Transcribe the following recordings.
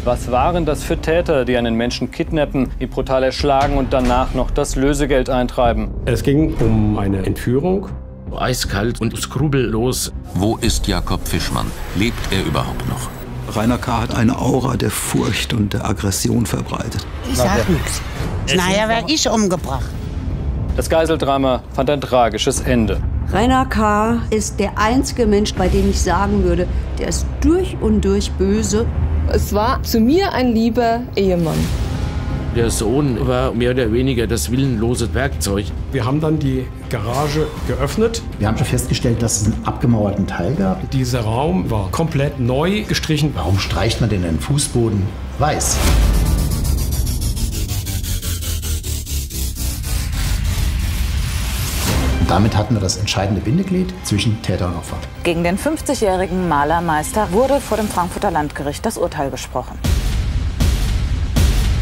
Was waren das für Täter, die einen Menschen kidnappen, ihn brutal erschlagen und danach noch das Lösegeld eintreiben? Es ging um eine Entführung. Eiskalt und skrupellos. Wo ist Jakob Fischmann? Lebt er überhaupt noch? Rainer K. hat eine Aura der Furcht und der Aggression verbreitet. Ich sag nichts. Nachher werde ich umgebracht. Das Geiseldrama fand ein tragisches Ende. Rainer K. ist der einzige Mensch, bei dem ich sagen würde, der ist durch und durch böse. Es war zu mir ein lieber Ehemann. Der Sohn war mehr oder weniger das willenlose Werkzeug. Wir haben dann die Garage geöffnet. Wir haben schon festgestellt, dass es einen abgemauerten Teil gab. Dieser Raum war komplett neu gestrichen. Warum streicht man denn den Fußboden weiß? Und damit hatten wir das entscheidende Bindeglied zwischen Täter und Opfer. Gegen den 50-jährigen Malermeister wurde vor dem Frankfurter Landgericht das Urteil gesprochen.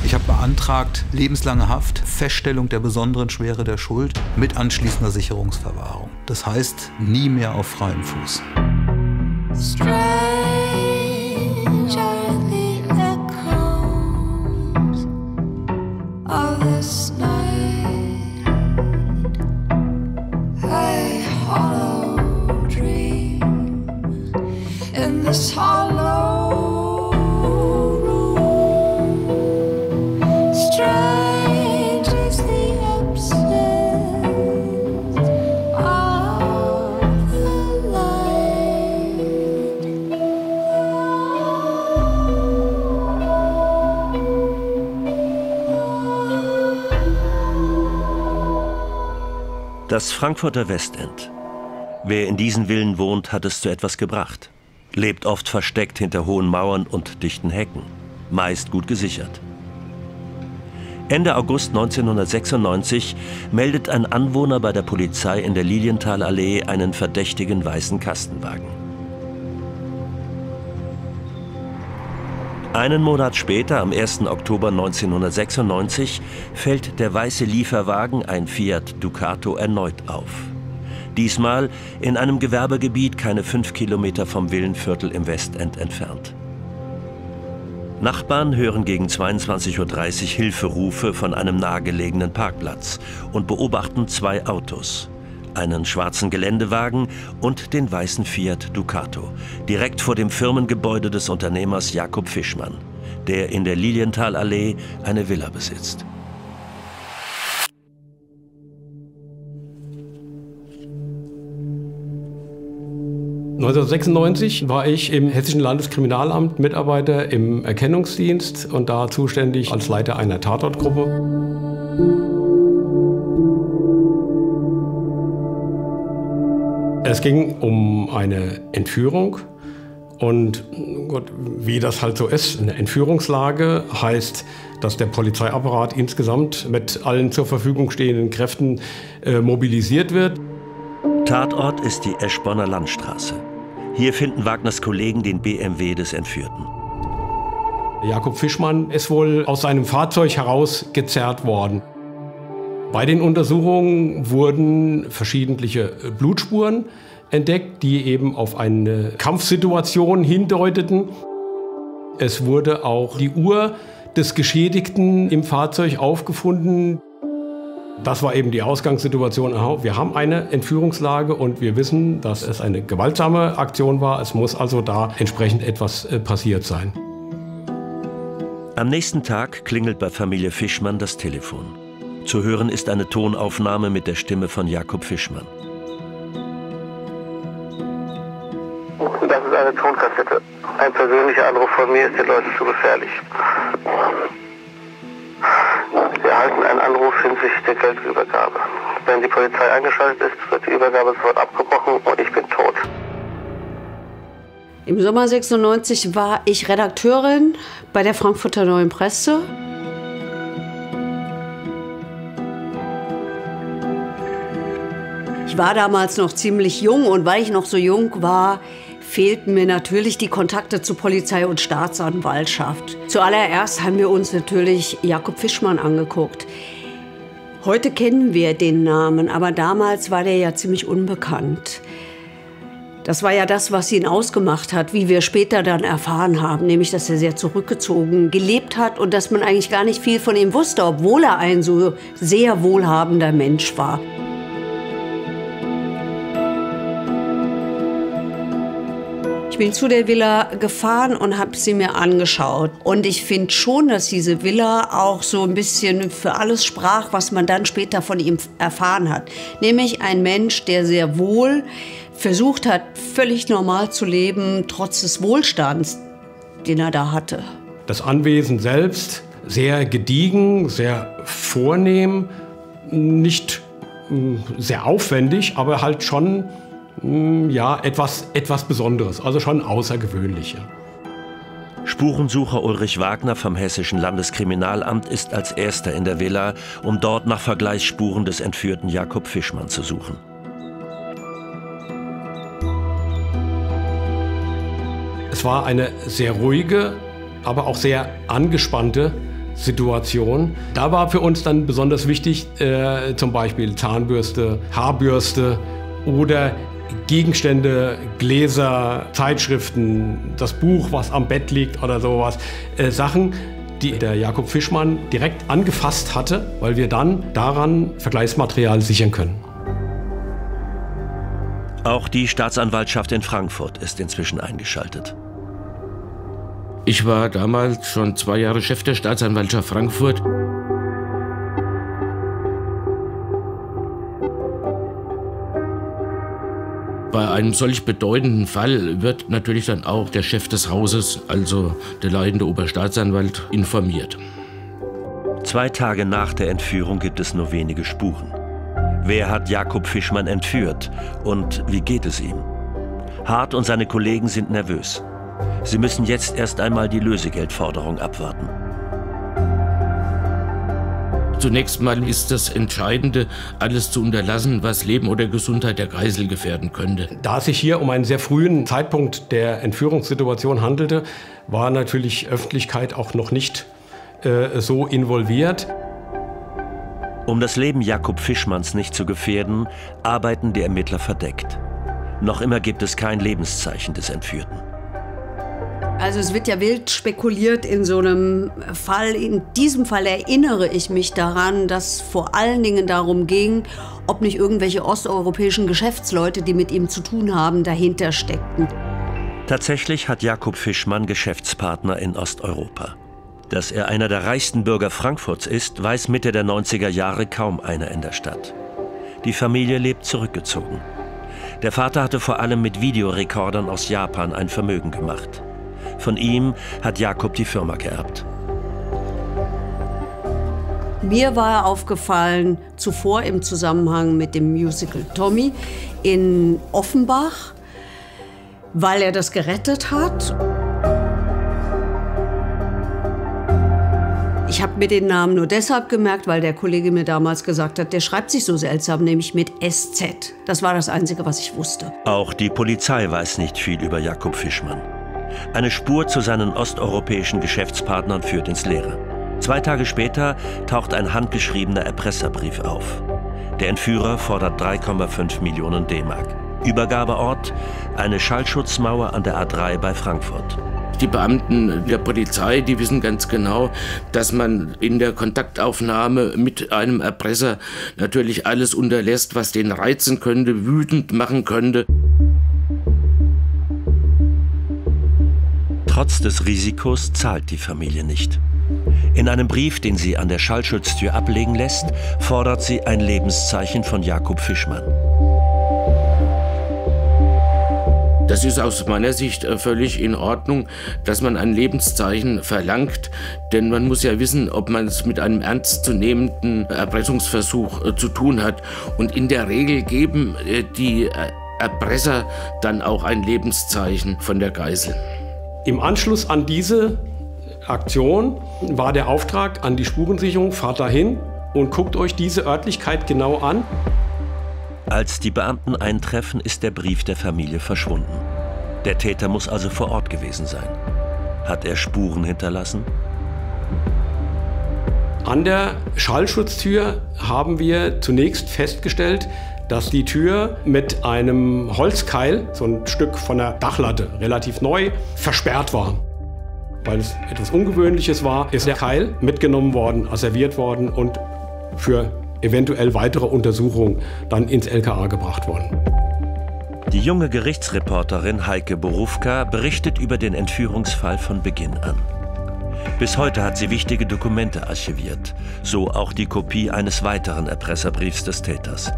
Ich habe beantragt lebenslange Haft, Feststellung der besonderen Schwere der Schuld mit anschließender Sicherungsverwahrung. Das heißt, nie mehr auf freiem Fuß. Das Frankfurter Westend. Wer in diesen Villen wohnt, hat es zu etwas gebracht. Lebt oft versteckt hinter hohen Mauern und dichten Hecken. Meist gut gesichert. Ende August 1996 meldet ein Anwohner bei der Polizei in der Lilienthalallee einen verdächtigen weißen Kastenwagen. Einen Monat später, am 1. Oktober 1996, fällt der weiße Lieferwagen, ein Fiat Ducato, erneut auf. Diesmal in einem Gewerbegebiet keine 5 Kilometer vom Villenviertel im Westend entfernt. Nachbarn hören gegen 22:30 Uhr Hilferufe von einem nahegelegenen Parkplatz und beobachten 2 Autos. Einen schwarzen Geländewagen und den weißen Fiat Ducato, direkt vor dem Firmengebäude des Unternehmers Jakob Fischmann, der in der Lilienthalallee eine Villa besitzt. (1996) war ich im Hessischen Landeskriminalamt Mitarbeiter im Erkennungsdienst und da zuständig als Leiter einer Tatortgruppe. Es ging um eine Entführung und Gott, wie das halt so ist, eine Entführungslage heißt, dass der Polizeiapparat insgesamt mit allen zur Verfügung stehenden Kräften mobilisiert wird. Tatort ist die Eschborner Landstraße. Hier finden Wagners Kollegen den BMW des Entführten. Jakob Fischmann ist wohl aus seinem Fahrzeug herausgezerrt worden. Bei den Untersuchungen wurden verschiedene Blutspuren entdeckt, die eben auf eine Kampfsituation hindeuteten. Es wurde auch die Uhr des Geschädigten im Fahrzeug aufgefunden. Das war eben die Ausgangssituation. Wir haben eine Entführungslage und wir wissen, dass es eine gewaltsame Aktion war. Es muss also da entsprechend etwas passiert sein. Am nächsten Tag klingelt bei Familie Fischmann das Telefon. Zu hören ist eine Tonaufnahme mit der Stimme von Jakob Fischmann. Das ist eine Tonkassette. Ein persönlicher Anruf von mir ist den Leuten zu gefährlich. Sie erhalten einen Anruf hinsichtlich der Geldübergabe. Wenn die Polizei eingeschaltet ist, wird die Übergabe sofort abgebrochen und ich bin tot. Im Sommer 96 war ich Redakteurin bei der Frankfurter Neuen Presse. Ich war damals noch ziemlich jung und weil ich noch so jung war, fehlten mir natürlich die Kontakte zu Polizei und Staatsanwaltschaft. Zuallererst haben wir uns natürlich Jakob Fischmann angeguckt. Heute kennen wir den Namen, aber damals war der ja ziemlich unbekannt. Das war ja das, was ihn ausgemacht hat, wie wir später dann erfahren haben, nämlich, dass er sehr zurückgezogen gelebt hat und dass man eigentlich gar nicht viel von ihm wusste, obwohl er ein so sehr wohlhabender Mensch war. Ich bin zu der Villa gefahren und habe sie mir angeschaut. Und ich finde schon, dass diese Villa auch so ein bisschen für alles sprach, was man dann später von ihm erfahren hat. Nämlich ein Mensch, der sehr wohl versucht hat, völlig normal zu leben, trotz des Wohlstands, den er da hatte. Das Anwesen selbst sehr gediegen, sehr vornehm, nicht sehr aufwendig, aber halt schon ja, etwas Besonderes, also schon außergewöhnlich. Spurensucher Ulrich Wagner vom Hessischen Landeskriminalamt ist als erster in der Villa, um dort nach Vergleichsspuren des entführten Jakob Fischmann zu suchen. Es war eine sehr ruhige, aber auch sehr angespannte Situation. Da war für uns dann besonders wichtig, zum Beispiel Zahnbürste, Haarbürste oder Gegenstände, Gläser, Zeitschriften, das Buch, was am Bett liegt oder sowas. Sachen, die der Jakob Fischmann direkt angefasst hatte, weil wir dann daran Vergleichsmaterial sichern können. Auch die Staatsanwaltschaft in Frankfurt ist inzwischen eingeschaltet. Ich war damals schon 2 Jahre Chef der Staatsanwaltschaft Frankfurt. Bei einem solch bedeutenden Fall wird natürlich dann auch der Chef des Hauses, also der leitende Oberstaatsanwalt, informiert. 2 Tage nach der Entführung gibt es nur wenige Spuren. Wer hat Jakob Fischmann entführt und wie geht es ihm? Hart und seine Kollegen sind nervös. Sie müssen jetzt erst einmal die Lösegeldforderung abwarten. Zunächst mal ist das Entscheidende, alles zu unterlassen, was Leben oder Gesundheit der Geisel gefährden könnte. Da es sich hier um einen sehr frühen Zeitpunkt der Entführungssituation handelte, war natürlich Öffentlichkeit auch noch nicht so involviert. Um das Leben Jakob Fischmanns nicht zu gefährden, arbeiten die Ermittler verdeckt. Noch immer gibt es kein Lebenszeichen des Entführten. Also es wird ja wild spekuliert in so einem Fall. In diesem Fall erinnere ich mich daran, dass vor allen Dingen darum ging, ob nicht irgendwelche osteuropäischen Geschäftsleute, die mit ihm zu tun haben, dahinter steckten. Tatsächlich hat Jakob Fischmann Geschäftspartner in Osteuropa. Dass er einer der reichsten Bürger Frankfurts ist, weiß Mitte der 90er Jahre kaum einer in der Stadt. Die Familie lebt zurückgezogen. Der Vater hatte vor allem mit Videorekordern aus Japan ein Vermögen gemacht. Von ihm hat Jakob die Firma geerbt. Mir war aufgefallen, zuvor im Zusammenhang mit dem Musical Tommy in Offenbach, weil er das gerettet hat. Ich habe mir den Namen nur deshalb gemerkt, weil der Kollege mir damals gesagt hat, der schreibt sich so seltsam, nämlich mit SZ. Das war das Einzige, was ich wusste. Auch die Polizei weiß nicht viel über Jakob Fischmann. Eine Spur zu seinen osteuropäischen Geschäftspartnern führt ins Leere. 2 Tage später taucht ein handgeschriebener Erpresserbrief auf. Der Entführer fordert 3,5 Millionen D-Mark. Übergabeort: eine Schallschutzmauer an der A3 bei Frankfurt. Die Beamten der Polizei, die wissen ganz genau, dass man in der Kontaktaufnahme mit einem Erpresser natürlich alles unterlässt, was den reizen könnte, wütend machen könnte. Trotz des Risikos zahlt die Familie nicht. In einem Brief, den sie an der Schallschutztür ablegen lässt, fordert sie ein Lebenszeichen von Jakob Fischmann. Das ist aus meiner Sicht völlig in Ordnung, dass man ein Lebenszeichen verlangt, denn man muss ja wissen, ob man es mit einem ernstzunehmenden Erpressungsversuch zu tun hat. Und in der Regel geben die Erpresser dann auch ein Lebenszeichen von der Geisel. Im Anschluss an diese Aktion war der Auftrag an die Spurensicherung: fahrt dahin und guckt euch diese Örtlichkeit genau an. Als die Beamten eintreffen, ist der Brief der Familie verschwunden. Der Täter muss also vor Ort gewesen sein. Hat er Spuren hinterlassen? An der Schallschutztür haben wir zunächst festgestellt, dass die Tür mit einem Holzkeil, so ein Stück von der Dachlatte, relativ neu, versperrt war. Weil es etwas Ungewöhnliches war, ist der Keil mitgenommen worden, asserviert worden und für eventuell weitere Untersuchungen dann ins LKA gebracht worden. Die junge Gerichtsreporterin Heike Borufka berichtet über den Entführungsfall von Beginn an. Bis heute hat sie wichtige Dokumente archiviert, so auch die Kopie eines weiteren Erpresserbriefs des Täters.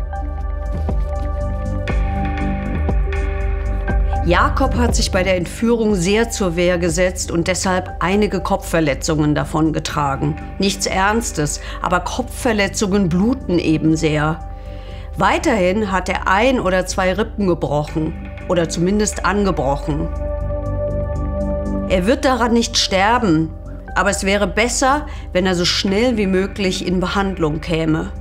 Jakob hat sich bei der Entführung sehr zur Wehr gesetzt und deshalb einige Kopfverletzungen davongetragen. Nichts Ernstes, aber Kopfverletzungen bluten eben sehr. Weiterhin hat er 1 oder 2 Rippen gebrochen oder zumindest angebrochen. Er wird daran nicht sterben, aber es wäre besser, wenn er so schnell wie möglich in Behandlung käme.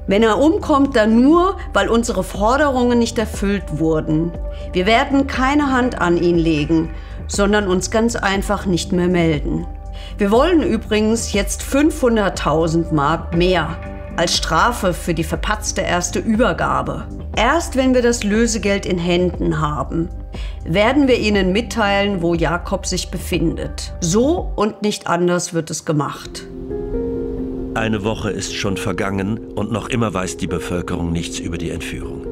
Wenn er umkommt, dann nur, weil unsere Forderungen nicht erfüllt wurden. Wir werden keine Hand an ihn legen, sondern uns ganz einfach nicht mehr melden. Wir wollen übrigens jetzt 500.000 Mark mehr als Strafe für die verpatzte erste Übergabe. Erst wenn wir das Lösegeld in Händen haben, werden wir Ihnen mitteilen, wo Jakob sich befindet. So und nicht anders wird es gemacht. Eine Woche ist schon vergangen und noch immer weiß die Bevölkerung nichts über die Entführung.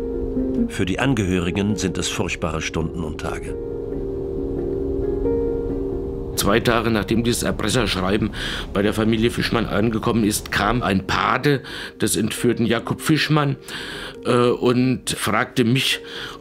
Für die Angehörigen sind es furchtbare Stunden und Tage. 2 Tage nachdem dieses Erpresserschreiben bei der Familie Fischmann angekommen ist, kam ein Pate des entführten Jakob Fischmann und fragte mich,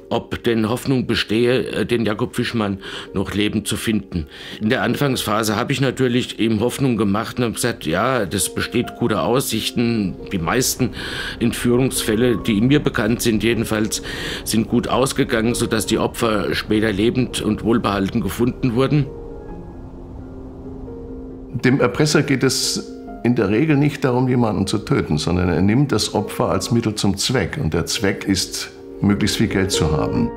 ob denn Hoffnung bestehe, den Jakob Fischmann noch lebend zu finden. In der Anfangsphase habe ich natürlich ihm Hoffnung gemacht und habe gesagt, ja, das besteht gute Aussichten. Die meisten Entführungsfälle, die mir bekannt sind jedenfalls, sind gut ausgegangen, sodass die Opfer später lebend und wohlbehalten gefunden wurden. Dem Erpresser geht es in der Regel nicht darum, jemanden zu töten, sondern er nimmt das Opfer als Mittel zum Zweck. Und der Zweck ist, möglichst viel Geld zu haben.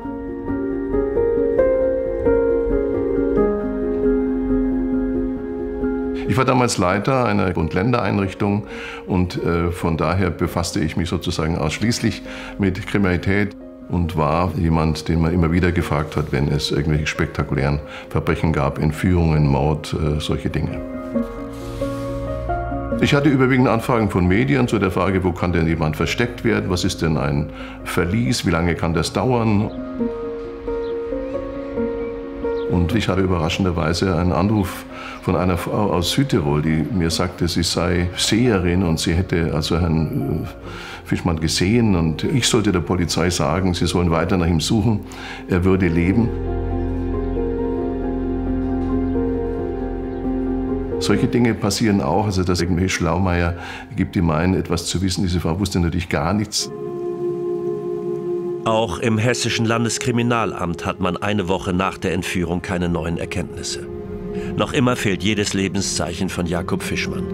Ich war damals Leiter einer Bund-Länder-Einrichtung und von daher befasste ich mich sozusagen ausschließlich mit Kriminalität und war jemand, den man immer wieder gefragt hat, wenn es irgendwelche spektakulären Verbrechen gab, Entführungen, Mord, solche Dinge. Ich hatte überwiegend Anfragen von Medien zu der Frage, wo kann denn jemand versteckt werden, was ist denn ein Verlies, wie lange kann das dauern? Und ich hatte überraschenderweise einen Anruf von einer Frau aus Südtirol, die mir sagte, sie sei Seherin und sie hätte also Herrn Fischmann gesehen und ich sollte der Polizei sagen, sie sollen weiter nach ihm suchen, er würde leben. Solche Dinge passieren auch, also dass irgendwelche Schlaumeier gibt, die meinen, etwas zu wissen. Diese Frau wusste natürlich gar nichts. Auch im Hessischen Landeskriminalamt hat man eine Woche nach der Entführung keine neuen Erkenntnisse. Noch immer fehlt jedes Lebenszeichen von Jakob Fischmann.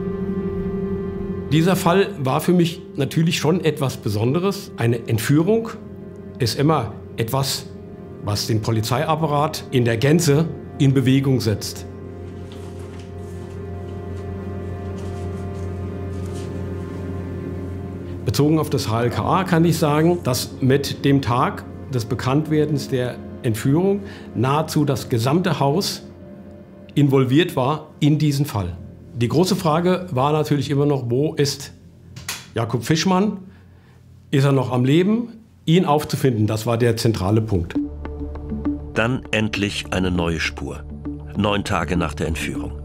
Dieser Fall war für mich natürlich schon etwas Besonderes. Eine Entführung ist immer etwas, was den Polizeiapparat in der Gänze in Bewegung setzt. Bezogen auf das HLKA kann ich sagen, dass mit dem Tag des Bekanntwerdens der Entführung nahezu das gesamte Haus involviert war in diesen Fall. Die große Frage war natürlich immer noch, wo ist Jakob Fischmann? Ist er noch am Leben? Ihn aufzufinden, das war der zentrale Punkt. Dann endlich eine neue Spur. 9 Tage nach der Entführung.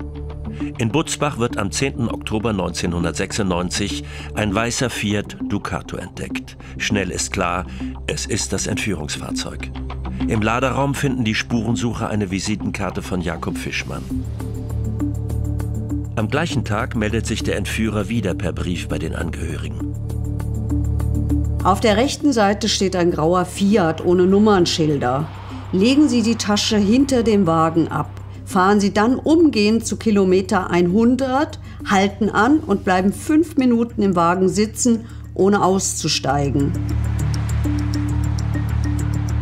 In Butzbach wird am 10. Oktober 1996 ein weißer Fiat Ducato entdeckt. Schnell ist klar, es ist das Entführungsfahrzeug. Im Laderaum finden die Spurensucher eine Visitenkarte von Jakob Fischmann. Am gleichen Tag meldet sich der Entführer wieder per Brief bei den Angehörigen. Auf der rechten Seite steht ein grauer Fiat ohne Nummernschilder. Legen Sie die Tasche hinter dem Wagen ab. Fahren Sie dann umgehend zu Kilometer 100, halten an und bleiben 5 Minuten im Wagen sitzen, ohne auszusteigen.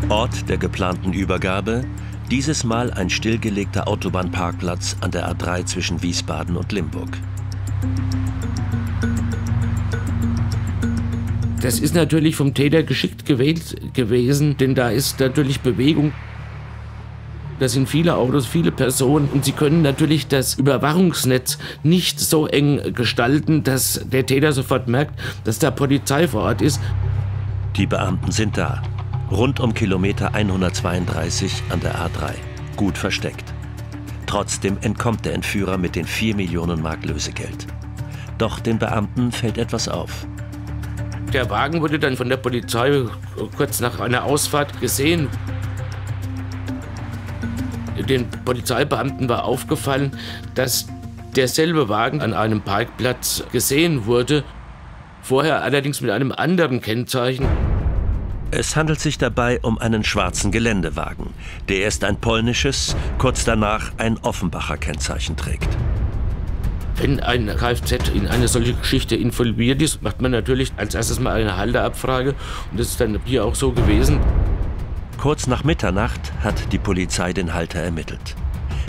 Ort der geplanten Übergabe, dieses Mal ein stillgelegter Autobahnparkplatz an der A3 zwischen Wiesbaden und Limburg. Das ist natürlich vom Täter geschickt gewählt gewesen, denn da ist natürlich Bewegung. Da sind viele Autos, viele Personen und sie können natürlich das Überwachungsnetz nicht so eng gestalten, dass der Täter sofort merkt, dass da Polizei vor Ort ist. Die Beamten sind da, rund um Kilometer 132 an der A3, gut versteckt. Trotzdem entkommt der Entführer mit den 4 Millionen Mark Lösegeld. Doch den Beamten fällt etwas auf. Der Wagen wurde dann von der Polizei kurz nach einer Ausfahrt gesehen. Den Polizeibeamten war aufgefallen, dass derselbe Wagen an einem Parkplatz gesehen wurde, vorher allerdings mit einem anderen Kennzeichen. Es handelt sich dabei um einen schwarzen Geländewagen, der erst ein polnisches, kurz danach ein Offenbacher Kennzeichen trägt. Wenn ein Kfz in eine solche Geschichte involviert ist, macht man natürlich als erstes mal eine Halteabfrage. Und das ist dann hier auch so gewesen. Kurz nach Mitternacht hat die Polizei den Halter ermittelt.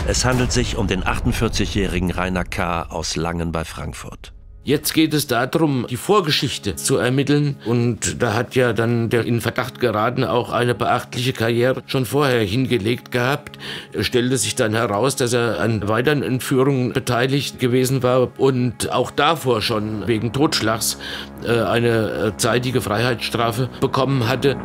Es handelt sich um den 48-jährigen Rainer K. aus Langen bei Frankfurt. Jetzt geht es darum, die Vorgeschichte zu ermitteln. Und da hat ja dann der in Verdacht geraten auch eine beachtliche Karriere schon vorher hingelegt gehabt. Es stellte sich dann heraus, dass er an weiteren Entführungen beteiligt gewesen war und auch davor schon wegen Totschlags eine zeitige Freiheitsstrafe bekommen hatte.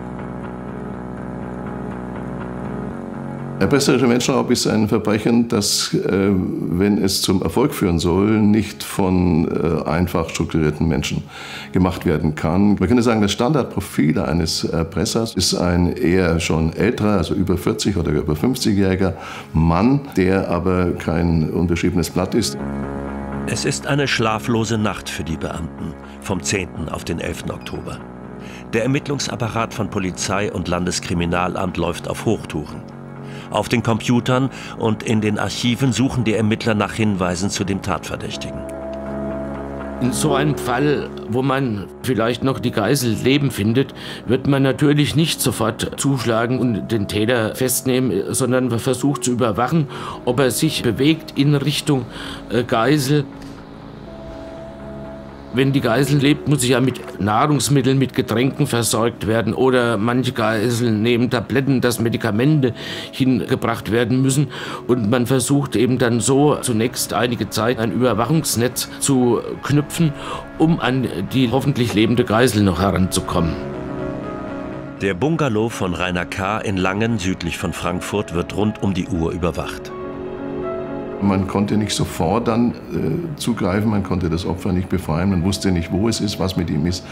Erpresserischer Menschenraub ist ein Verbrechen, das, wenn es zum Erfolg führen soll, nicht von einfach strukturierten Menschen gemacht werden kann. Man könnte sagen, das Standardprofil eines Erpressers ist ein eher schon älterer, also über 40 oder über 50-jähriger Mann, der aber kein unbeschriebenes Blatt ist. Es ist eine schlaflose Nacht für die Beamten vom 10. auf den 11. Oktober. Der Ermittlungsapparat von Polizei und Landeskriminalamt läuft auf Hochtouren. Auf den Computern und in den Archiven suchen die Ermittler nach Hinweisen zu dem Tatverdächtigen. In so einem Fall, wo man vielleicht noch die Geisel leben findet, wird man natürlich nicht sofort zuschlagen und den Täter festnehmen, sondern man versucht zu überwachen, ob er sich bewegt in Richtung Geisel. Wenn die Geisel lebt, muss sie ja mit Nahrungsmitteln, mit Getränken versorgt werden. Oder manche Geiseln nehmen Tabletten, dass Medikamente hingebracht werden müssen. Und man versucht eben dann so zunächst einige Zeit ein Überwachungsnetz zu knüpfen, um an die hoffentlich lebende Geisel noch heranzukommen. Der Bungalow von Rainer K. in Langen, südlich von Frankfurt, wird rund um die Uhr überwacht. Man konnte nicht sofort dann zugreifen, man konnte das Opfer nicht befreien, man wusste nicht, wo es ist, was mit ihm ist.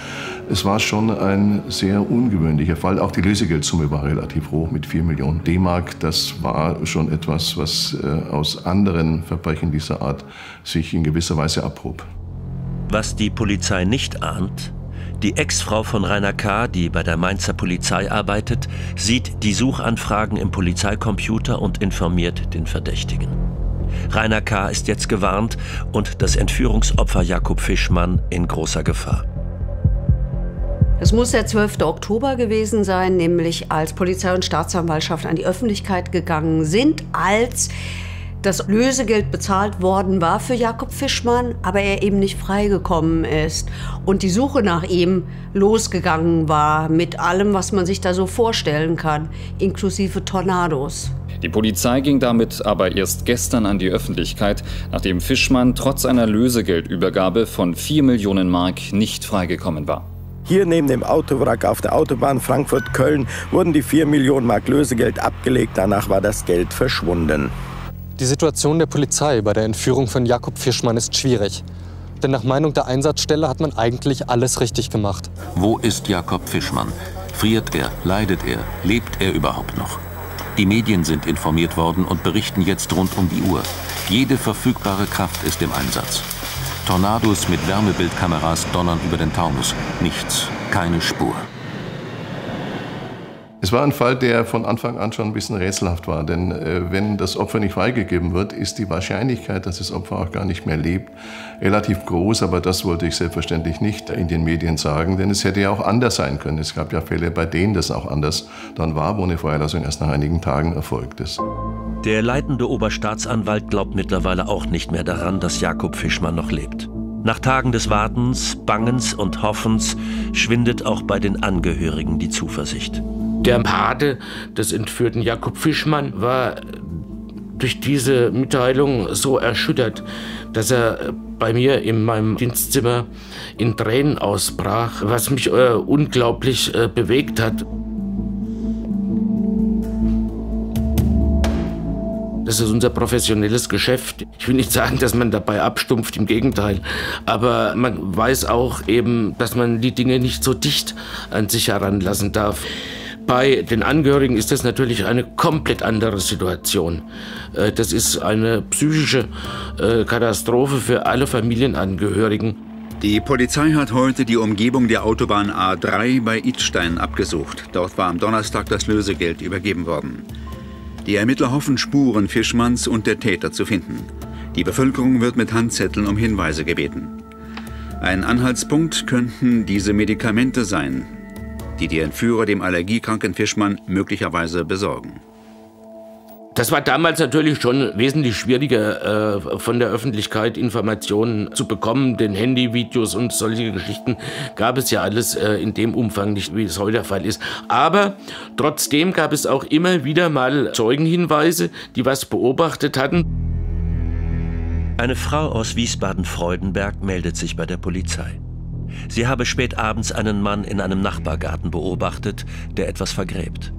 Es war schon ein sehr ungewöhnlicher Fall. Auch die Lösegeldsumme war relativ hoch mit 4 Millionen D-Mark. Das war schon etwas, was aus anderen Verbrechen dieser Art sich in gewisser Weise abhob. Was die Polizei nicht ahnt: Die Ex-Frau von Rainer K., die bei der Mainzer Polizei arbeitet, sieht die Suchanfragen im Polizeicomputer und informiert den Verdächtigen. Rainer K. ist jetzt gewarnt und das Entführungsopfer Jakob Fischmann in großer Gefahr. Es muss der 12. Oktober gewesen sein, nämlich als Polizei und Staatsanwaltschaft an die Öffentlichkeit gegangen sind, als das Lösegeld bezahlt worden war für Jakob Fischmann, aber er eben nicht freigekommen ist und die Suche nach ihm losgegangen war mit allem, was man sich da so vorstellen kann, inklusive Tornados. Die Polizei ging damit aber erst gestern an die Öffentlichkeit, nachdem Fischmann trotz einer Lösegeldübergabe von 4 Millionen Mark nicht freigekommen war. Hier neben dem Autowrack auf der Autobahn Frankfurt-Köln wurden die 4 Millionen Mark Lösegeld abgelegt. Danach war das Geld verschwunden. Die Situation der Polizei bei der Entführung von Jakob Fischmann ist schwierig. Denn nach Meinung der Einsatzstelle hat man eigentlich alles richtig gemacht. Wo ist Jakob Fischmann? Friert er? Leidet er? Lebt er überhaupt noch? Die Medien sind informiert worden und berichten jetzt rund um die Uhr. Jede verfügbare Kraft ist im Einsatz. Tornados mit Wärmebildkameras donnern über den Taunus. Nichts, keine Spur. Es war ein Fall, der von Anfang an schon ein bisschen rätselhaft war, denn wenn das Opfer nicht freigegeben wird, ist die Wahrscheinlichkeit, dass das Opfer auch gar nicht mehr lebt, relativ groß. Aber das wollte ich selbstverständlich nicht in den Medien sagen, denn es hätte ja auch anders sein können. Es gab ja Fälle, bei denen das auch anders dann war, wo eine Freilassung erst nach einigen Tagen erfolgt ist. Der leitende Oberstaatsanwalt glaubt mittlerweile auch nicht mehr daran, dass Jakob Fischmann noch lebt. Nach Tagen des Wartens, Bangens und Hoffens schwindet auch bei den Angehörigen die Zuversicht. Der Pate des entführten Jakob Fischmann war durch diese Mitteilung so erschüttert, dass er bei mir in meinem Dienstzimmer in Tränen ausbrach, was mich unglaublich bewegt hat. Das ist unser professionelles Geschäft. Ich will nicht sagen, dass man dabei abstumpft, im Gegenteil. Aber man weiß auch eben, dass man die Dinge nicht so dicht an sich heranlassen darf. Bei den Angehörigen ist das natürlich eine komplett andere Situation. Das ist eine psychische Katastrophe für alle Familienangehörigen. Die Polizei hat heute die Umgebung der Autobahn A3 bei Idstein abgesucht. Dort war am Donnerstag das Lösegeld übergeben worden. Die Ermittler hoffen, Spuren Fischmanns und der Täter zu finden. Die Bevölkerung wird mit Handzetteln um Hinweise gebeten. Ein Anhaltspunkt könnten diese Medikamente sein, die die Entführer dem allergiekranken Fischmann möglicherweise besorgen. Das war damals natürlich schon wesentlich schwieriger, von der Öffentlichkeit Informationen zu bekommen. Denn Handyvideos und solche Geschichten gab es ja alles in dem Umfang nicht, wie es heute der Fall ist. Aber trotzdem gab es auch immer wieder mal Zeugenhinweise, die was beobachtet hatten. Eine Frau aus Wiesbaden-Freudenberg meldet sich bei der Polizei. Sie habe spät abends einen Mann in einem Nachbargarten beobachtet, der etwas vergräbt.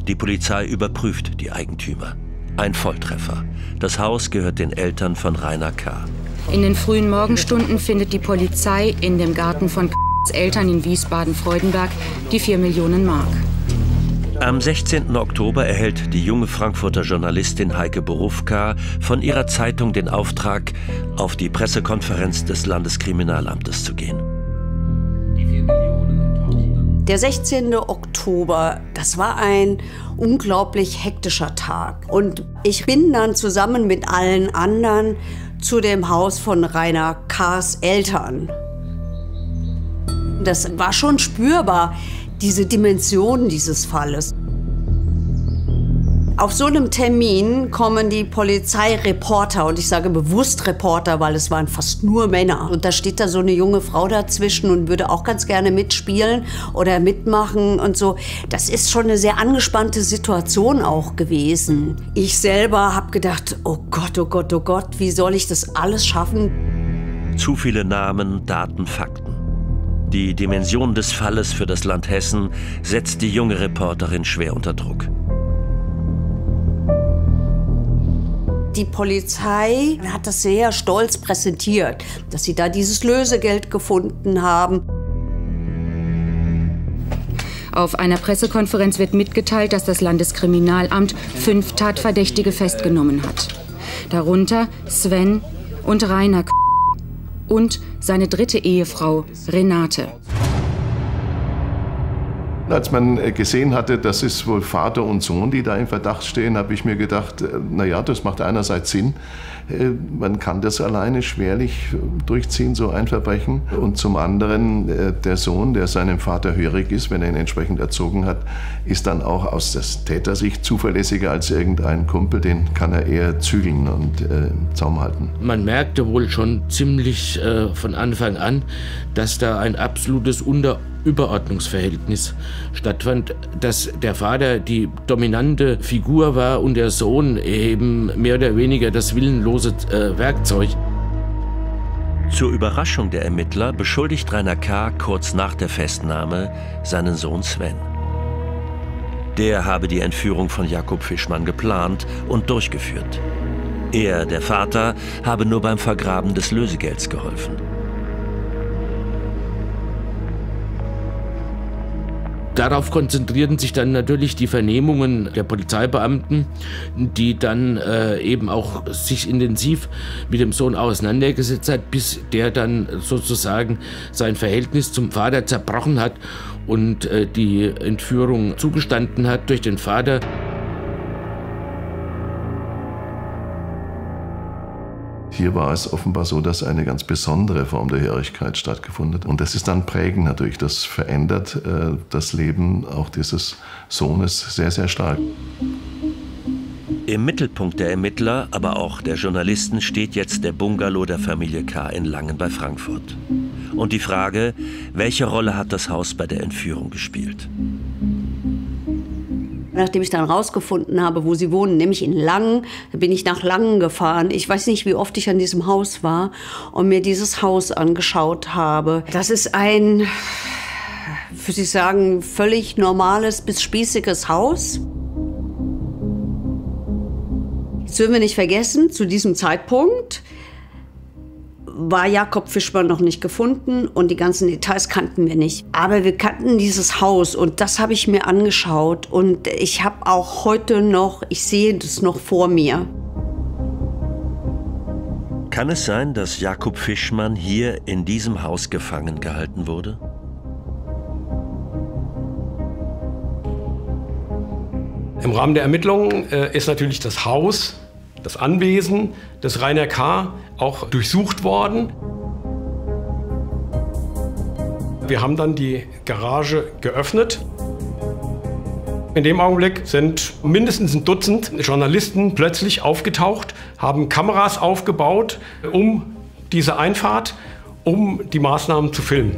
Die Polizei überprüft die Eigentümer. Ein Volltreffer. Das Haus gehört den Eltern von Rainer K. In den frühen Morgenstunden findet die Polizei in dem Garten von Eltern in Wiesbaden-Freudenberg die 4 Millionen Mark. Am 16. Oktober erhält die junge Frankfurter Journalistin Heike Borufka von ihrer Zeitung den Auftrag, auf die Pressekonferenz des Landeskriminalamtes zu gehen. Der 16. Oktober, das war ein unglaublich hektischer Tag. Und ich bin dann zusammen mit allen anderen zu dem Haus von Rainer K.'s Eltern. Das war schon spürbar, diese Dimension dieses Falles. Auf so einem Termin kommen die Polizeireporter, und ich sage bewusst Reporter, weil es waren fast nur Männer. Und da steht da so eine junge Frau dazwischen und würde auch ganz gerne mitspielen oder mitmachen und so. Das ist schon eine sehr angespannte Situation auch gewesen. Ich selber habe gedacht, oh Gott, oh Gott, oh Gott, wie soll ich das alles schaffen? Zu viele Namen, Daten, Fakten. Die Dimension des Falles für das Land Hessen setzt die junge Reporterin schwer unter Druck. Die Polizei hat das sehr stolz präsentiert, dass sie da dieses Lösegeld gefunden haben. Auf einer Pressekonferenz wird mitgeteilt, dass das Landeskriminalamt 5 Tatverdächtige festgenommen hat. Darunter Sven und Rainer K. und seine 3. Ehefrau Renate. Als man gesehen hatte, das ist wohl Vater und Sohn, die da im Verdacht stehen, habe ich mir gedacht, naja, das macht einerseits Sinn. Man kann das alleine schwerlich durchziehen, so ein Verbrechen. Und zum anderen, der Sohn, der seinem Vater hörig ist, wenn er ihn entsprechend erzogen hat, ist dann auch aus der Tätersicht zuverlässiger als irgendein Kumpel. Den kann er eher zügeln und im Zaum halten. Man merkte wohl schon ziemlich von Anfang an, dass da ein absolutes Überordnungsverhältnis stattfand, dass der Vater die dominante Figur war und der Sohn eben mehr oder weniger das willenlose Werkzeug. Zur Überraschung der Ermittler beschuldigt Rainer K. kurz nach der Festnahme seinen Sohn Sven. Der habe die Entführung von Jakob Fischmann geplant und durchgeführt. Er, der Vater, habe nur beim Vergraben des Lösegelds geholfen. Darauf konzentrierten sich dann natürlich die Vernehmungen der Polizeibeamten, die dann eben auch sich intensiv mit dem Sohn auseinandergesetzt hat, bis der dann sozusagen sein Verhältnis zum Vater zerbrochen hat und die Entführung zugestanden hat durch den Vater. Hier war es offenbar so, dass eine ganz besondere Form der Hörigkeit stattgefunden hat. Und das ist dann prägend natürlich. Das verändert das Leben auch dieses Sohnes sehr, sehr stark. Im Mittelpunkt der Ermittler, aber auch der Journalisten steht jetzt der Bungalow der Familie K. in Langen bei Frankfurt. Und die Frage, welche Rolle hat das Haus bei der Entführung gespielt? Nachdem ich dann rausgefunden habe, wo sie wohnen, nämlich in Langen, bin ich nach Langen gefahren. Ich weiß nicht, wie oft ich an diesem Haus war und mir dieses Haus angeschaut habe. Das ist ein, würde ich sagen, völlig normales bis spießiges Haus. Jetzt dürfen wir nicht vergessen, zu diesem Zeitpunkt war Jakob Fischmann noch nicht gefunden und die ganzen Details kannten wir nicht. Aber wir kannten dieses Haus und das habe ich mir angeschaut und ich habe auch heute noch, ich sehe das noch vor mir. Kann es sein, dass Jakob Fischmann hier in diesem Haus gefangen gehalten wurde? Im Rahmen der Ermittlungen ist natürlich das Haus, das Anwesen des Rainer K. auch durchsucht worden. Wir haben dann die Garage geöffnet. In dem Augenblick sind mindestens ein Dutzend Journalisten plötzlich aufgetaucht, haben Kameras aufgebaut, um diese Einfahrt, um die Maßnahmen zu filmen.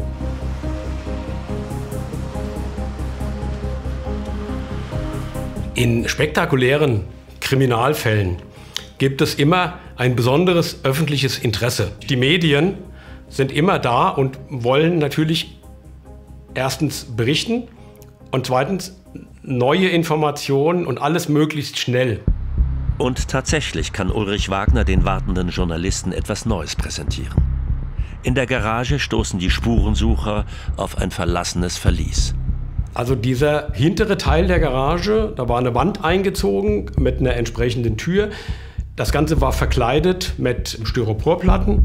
In spektakulären Kriminalfällen gibt es immer ein besonderes öffentliches Interesse. Die Medien sind immer da und wollen natürlich erstens berichten und zweitens neue Informationen und alles möglichst schnell. Und tatsächlich kann Ulrich Wagner den wartenden Journalisten etwas Neues präsentieren. In der Garage stoßen die Spurensucher auf ein verlassenes Verlies. Also dieser hintere Teil der Garage, da war eine Wand eingezogen mit einer entsprechenden Tür. Das Ganze war verkleidet mit Styroporplatten.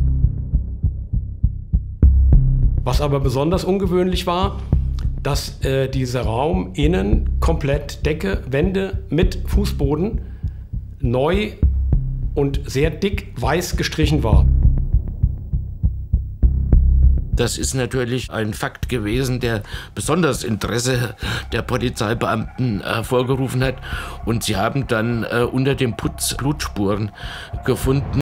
Was aber besonders ungewöhnlich war, dass dieser Raum innen komplett Decke, Wände mit Fußboden neu und sehr dick weiß gestrichen war. Das ist natürlich ein Fakt gewesen, der besonders Interesse der Polizeibeamten hervorgerufen hat. Und sie haben dann unter dem Putz Blutspuren gefunden.